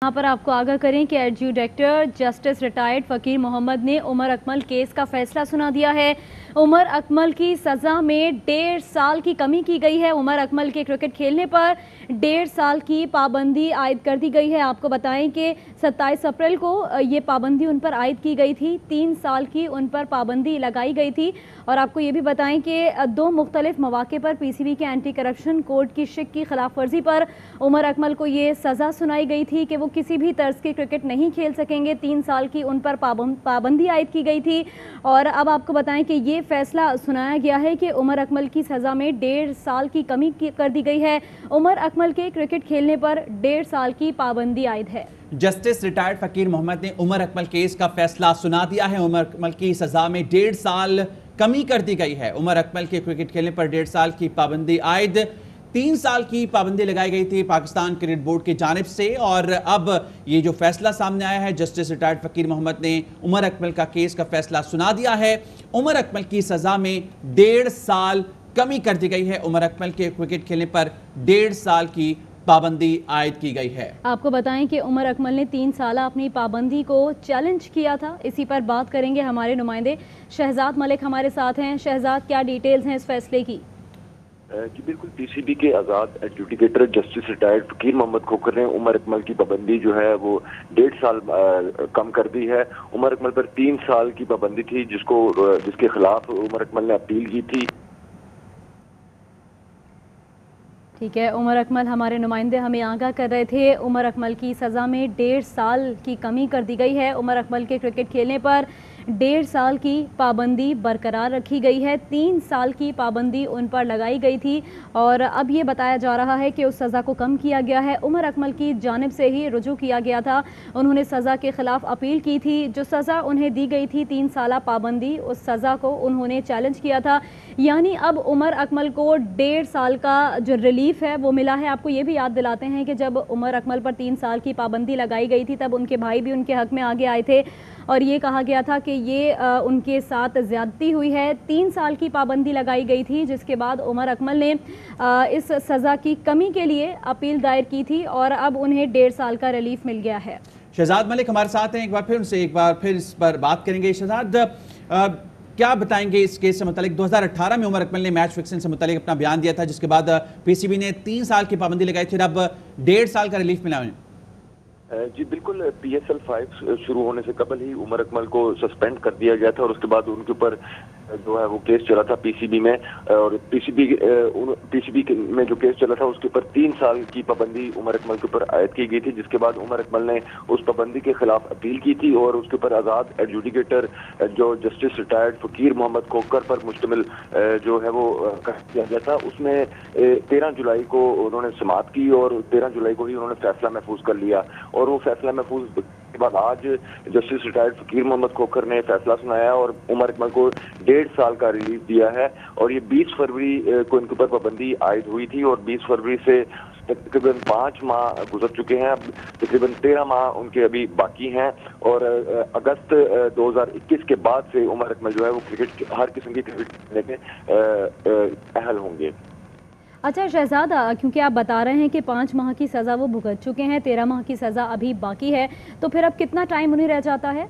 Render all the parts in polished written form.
यहाँ पर आपको आगाह करें कि एडजुडिकेटर जस्टिस रिटायर्ड फकीर मोहम्मद ने उमर अकमल केस का फैसला सुना दिया है। उमर अकमल की सज़ा में 1.5 साल की कमी की गई है। उमर अकमल के क्रिकेट खेलने पर 1.5 साल की पाबंदी आयद कर दी गई है। आपको बताएं कि 27 अप्रैल को ये पाबंदी उन पर आयद की गई थी। 3 साल की उन पर पाबंदी लगाई गई थी। और आपको ये भी बताएं कि 2 मुख्तलिफ मौके पर पीसीबी के एंटी करप्शन कोड की शिक की खिलाफ वर्जी पर उमर अकमल को ये सज़ा सुनाई गई थी कि वो किसी भी तर्ज की क्रिकेट नहीं खेल सकेंगे। 3 साल की उन पर पाबंदी आयद की गई थी। और अब आपको बताएं कि ये फैसला सुनाया गया है कि उमर अकमल की सज़ा में 1.5 साल की कमी कर दी गई है। उमर अकमल के क्रिकेट खेलने पर 1.5 साल की पाबंदी आयद है। जस्टिस रिटायर्ड फकीर मोहम्मद ने उमर अकमल केस का फैसला सुना दिया है। उमर अकमल की सज़ा में 1.5 साल कमी कर दी गई है। उमर अकमल के क्रिकेट खेलने पर 1.5 साल की पाबंदी आयद। 3 साल की पाबंदी लगाई गई थी पाकिस्तान क्रिकेट बोर्ड की जानिब से। और अब ये जो फैसला सामने आया है, जस्टिस रिटायर्ड फकीर मोहम्मद ने उमर अकमल का केस का फैसला सुना दिया है। उमर अकमल की सज़ा में 1.5 साल कमी कर दी गई है। उमर अकमल के क्रिकेट खेलने पर 1.5 साल की पाबंदी आयद की गई है। आपको बताएं कि उमर अकमल ने 3 साल अपनी पाबंदी को चैलेंज किया था। इसी पर बात करेंगे हमारे नुमाइंदे शहजाद मलिक हमारे साथ हैं। शहजाद, क्या डिटेल्स हैं इस फैसले की? जी बिल्कुल, पीसीबी के आज़ाद एडजुडिकेटर जस्टिस रिटायर्ड फकीर मोहम्मद खोखर ने उमर अकमल की पाबंदी जो है वो 1.5 साल कम कर दी है। उमर अकमल पर 3 साल की पाबंदी थी जिसके खिलाफ उमर अकमल ने अपील की थी। ठीक है, उमर अकमल हमारे नुमाइंदे हमें आगाह कर रहे थे। उमर अकमल की सज़ा में 1.5 साल की कमी कर दी गई है। उमर अकमल के क्रिकेट खेलने पर 1.5 साल की पाबंदी बरकरार रखी गई है। 3 साल की पाबंदी उन पर लगाई गई थी और अब ये बताया जा रहा है कि उस सज़ा को कम किया गया है। उमर अकमल की जानिब से ही रुजू किया गया था। उन्होंने सज़ा के खिलाफ अपील की थी। जो सज़ा उन्हें दी गई थी 3 साल पाबंदी, उस सज़ा को उन्होंने चैलेंज किया था। यानी अब उमर अकमल को 1.5 साल का जो रिलीफ है वो मिला है। आपको ये भी याद दिलाते हैं कि जब उमर अकमल पर 3 साल की पाबंदी लगाई गई थी तब उनके भाई भी उनके हक में आगे आए थे और ये कहा गया था कि ये उनके साथ ज़्यादती हुई है। 3 साल की पाबंदी लगाई गई थी जिसके बाद उमर अकमल ने इस सज़ा की कमी के लिए अपील दायर की थी और अब उन्हें 1.5 साल का रिलीफ मिल गया है। शहजाद मलिक हमारे साथ हैं, एक बार फिर इस पर बात करेंगे। शहजाद, क्या बताएंगे इस केस से मुतालिक? 2018 में उमर अकमल ने मैच फिक्सिंग से मुतालिक अपना बयान दिया था, जिसके बाद पीसीबी ने 3 साल की पाबंदी लगाई थी। अब 1.5 साल का रिलीफ मिला उन्हें। जी बिल्कुल, PSL 5 शुरू होने से कबल ही उमर अकमल को सस्पेंड कर दिया गया था और उसके बाद उनके ऊपर जो है वो केस चला था पीसीबी में। और पीसीबी में जो केस चला था उसके ऊपर 3 साल की पाबंदी उमर अकमल के ऊपर आयद की गई थी, जिसके बाद उमर अकमल ने उस पाबंदी के खिलाफ अपील की थी और उसके ऊपर आज़ाद एडजुडिकेटर जो जस्टिस रिटायर्ड फकीर मोहम्मद खोखर पर मुश्तमिल जो है वो किया गया था। उसमें 13 जुलाई को उन्होंने समाअत की और 13 जुलाई को ही उन्होंने फैसला महफूज कर लिया। और वो फैसला महफूज के बाद आज जस्टिस रिटायर्ड फकीर मोहम्मद खोखर ने फैसला सुनाया और उमर अकमल को 1.5 साल का रिलीफ दिया है। और ये 20 फरवरी को इनके ऊपर पाबंदी आयद हुई थी और 20 फरवरी से तकरीबन 5 माह गुजर चुके हैं। अब तकरीबन 13 माह उनके अभी बाकी हैं और अगस्त 2021 के बाद से उमर अकमल जो है वो क्रिकेट हर किस्म की क्रिकेट खेलने के अहल होंगे। अच्छा शहजाद, क्योंकि आप बता रहे हैं कि 5 माह की सज़ा वो भुगत चुके हैं, 13 माह की सज़ा अभी बाकी है, तो फिर अब कितना टाइम उन्हें रह जाता है?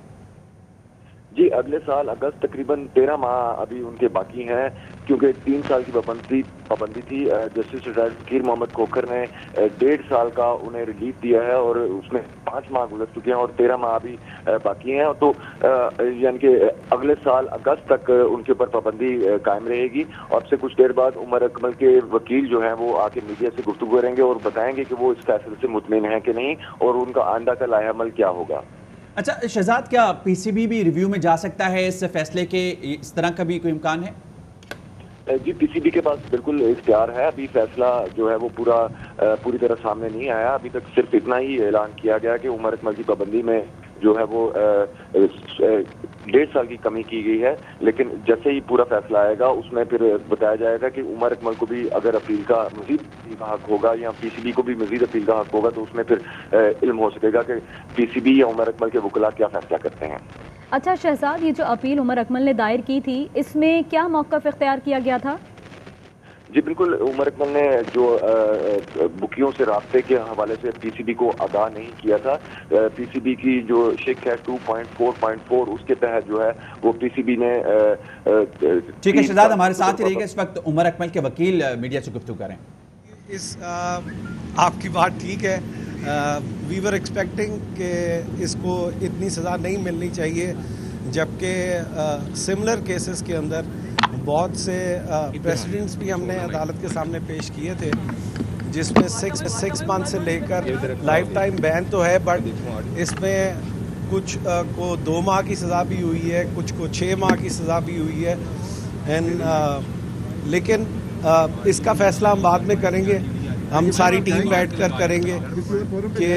जी अगले साल अगस्त तकरीबन 13 माह अभी उनके बाकी हैं, क्योंकि 3 साल की पाबंदी थी। जस्टिस रिटायर्ड फकीर मोहम्मद खोखर ने 1.5 साल का उन्हें रिलीफ दिया है और उसमें 5 माह गुजर चुके हैं और 13 माह अभी बाकी हैं। तो यानी कि अगले साल अगस्त तक उनके ऊपर पाबंदी कायम रहेगी। अब से कुछ देर बाद उमर अकमल के वकील जो हैं वो आके मीडिया से गुफ्तगू करेंगे और बताएंगे कि वो इस फैसले से मुतमईन हैं कि नहीं और उनका आइंदा का लाया अमल क्या होगा। अच्छा शहजाद, क्या पीसीबी भी रिव्यू में जा सकता है इस फैसले के? इस तरह का भी कोई इम्कान है? जी पीसीबी के पास बिल्कुल इख्तियार है। अभी फैसला जो है वो पूरी तरह सामने नहीं आया। अभी तक सिर्फ इतना ही ऐलान किया गया कि उमर अकमल की पाबंदी में जो है वो 1.5 साल की कमी की गई है। लेकिन जैसे ही पूरा फैसला आएगा उसमें फिर बताया जाएगा कि उमर अकमल को भी अगर अपील का मजीद हक होगा या पीसीबी को भी मजीद अपील का हक होगा तो उसमें फिर इल्म हो सकेगा कि पीसीबी या उमर अकमल के वकला क्या फैसला करते हैं। अच्छा शहजाद, ये जो अपील उमर अकमल ने दायर की थी इसमें क्या मौक़िफ़ इख्तियार किया गया था? جی بالکل، عمر اکمل نے جو بکیوں سے رابطے کے حوالے سے پی سی بی کو آگاہ نہیں کیا تھا، پی سی بی کی جو شک ہے 2.4.4 اس کے تحت جو ہے وہ پی سی بی نے ٹھیک ہے شہزاد ہمارے ساتھ ہی رہیے گا، اس وقت عمر اکمل کے وکیل میڈیا سے گفتگو کریں۔ آپ کی بات ٹھیک ہے، وی ور ایکسپیکٹنگ کہ اس کو اتنی سزا نہیں ملنی چاہیے، جبکہ سملر کیسز کے اندر بہت سے پریسیڈنٹس بھی ہم نے عدالت کے سامنے پیش کیے تھے، جس میں 6 منتھ سے لے کر لائف ٹائم بین تو ہے، بٹ اس میں کچھ کو 2 ماہ کی سزا بھی ہوئی ہے، کچھ کو 6 ماہ کی سزا بھی ہوئی ہے، لیکن اس کا فیصلہ ہم بعد میں کریں گے، ہم ساری ٹیم بیٹھ کر کریں گے کہ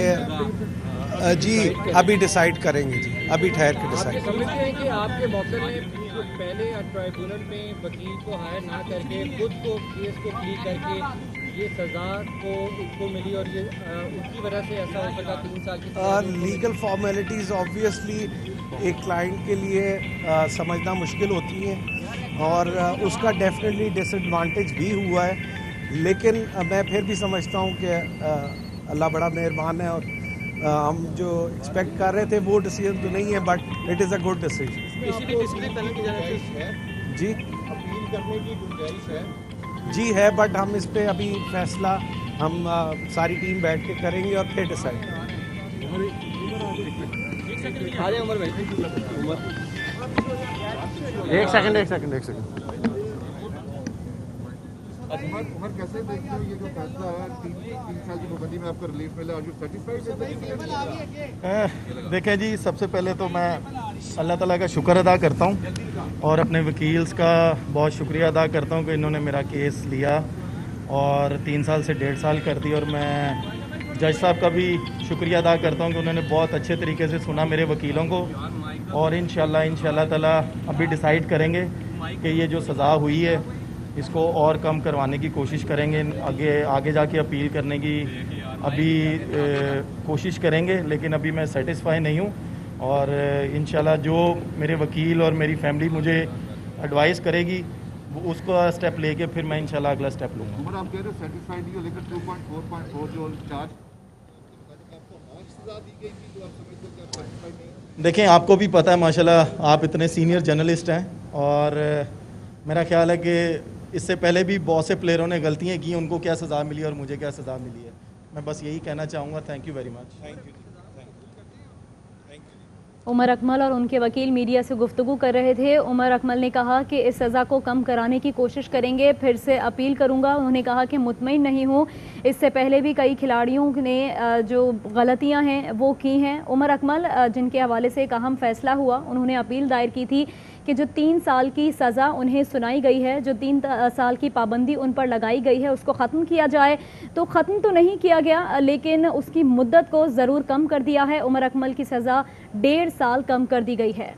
جی ابھی ڈیسائیڈ کریں گے، جی ابھی ٹھہر کے ڈیسائیڈ کریں گے۔ سمجھتے ہیں کہ آپ کے موقع میں پہلے ٹرائبونل میں وکیل کو ہائر نہ کر کے خود کو کیس کو پلی کر کے یہ سزا کو ملی، اور یہ ان کی وجہ سے ایسا ہو سکا 3 سال کی سزا؟ لیگل فارمیلٹیز آبویسلی ایک کلائنٹ کے لیے سمجھنا مشکل ہوتی ہیں، اور اس کا ڈیفینیٹلی ڈس ایڈوانٹیج بھی ہوا ہے، لیکن میں پھر بھی سمجھتا ہوں کہ اللہ بڑا مہربان ہے، اور ہم جو ایکسپیکٹ کر رہے تھے وہ ڈیسیژن تو نہیں ہے، but it is a good decision. جی اپیل کرنے کی گنجائش ہے؟ جی ہے، بٹ ہم اس پہ ابھی فیصلہ ہم ساری ٹیم بیٹھ کے کریں گے اور پھر ڈیسائیڈ کریں گے۔ ایک سیکنڈ عمر کیسے دیکھتے ہیں یہ جو فیصلہ ہے 3 سال کی پابندی میں آپ کو ریلیف ملا، اور جو سیٹسفائیڈ؟ دیکھیں جی، سب سے پہلے تو میں اللہ تعالیٰ کا شکر ادا کرتا ہوں اور اپنے وکیلز کا بہت شکریہ ادا کرتا ہوں کہ انہوں نے میرا کیس لیا اور 3 سال سے 1.5 سال کر دی، اور میں جج صاحب کا بھی شکریہ ادا کرتا ہوں کہ انہوں نے بہت اچھے طریقے سے سنا میرے وکیلوں کو، اور انشاءاللہ تعالیٰ ابھی ڈیسائیڈ کریں گے کہ یہ جو سزا ہوئی ہے اس کو اور کم کروانے کی کوشش کریں گے، آگے جا کے اپیل کرنے کی ابھی کوشش کریں گے، لیکن ابھی میں سیٹسفائی نہیں ہوں، اور انشاءاللہ جو میرے وکیل اور میری فیملی مجھے ایڈوائز کرے گی اس کو اسٹیپ لے کے پھر میں انشاءاللہ اگلا اسٹیپ لوں گا۔ عمر آپ کہہ رہے ہیں سیٹسفائیڈ نہیں ہو، لیکن 2.4.4 جو چارج آپ کو اور سزا دی گئی تھی جو آپ سمجھتے ہیں کہ آپ سیٹسفائیڈ نہیں ہیں؟ دیکھیں آپ کو بھی پتہ ہے ماشاءاللہ آپ اتنے سینئر جرنلسٹ ہیں، اور میرا خیال ہے کہ اس سے پہلے بھی بہت سے پلیئروں نے غلطیاں کی، ان کو کیا سزا ملی اور مجھے کیا سزا ملی ہے، میں بس یہی کہنا چاہوں گا۔ Thank you very much. Umar Akmal اور ان کے وکیل میڈیا سے گفتگو کر رہے تھے۔ عمر اکمل نے کہا کہ اس سزا کو کم کرانے کی کوشش کریں گے، پھر سے اپیل کروں گا۔ انہوں نے کہا کہ مطمئن نہیں ہوں، اس سے پہلے بھی کئی کھلاڑیوں نے جو غلطیاں ہیں وہ کی ہیں۔ عمر اکمل جن کے حوالے سے ایک اہم فیصلہ ہوا، انہوں نے اپیل دائر کی تھی کہ جو 3 سال کی سزا انہیں سنائی گئی ہے، جو 3 سال کی پابندی ان پر لگائی گئی ہے، اس کو ختم کیا جائے۔ تو ختم تو نہیں کیا گیا، لیکن اس کی مدت کو ضرور کم کر دیا ہے۔ عمر اکمل کی سزا 1.5 سال کم کر دی گئی ہے۔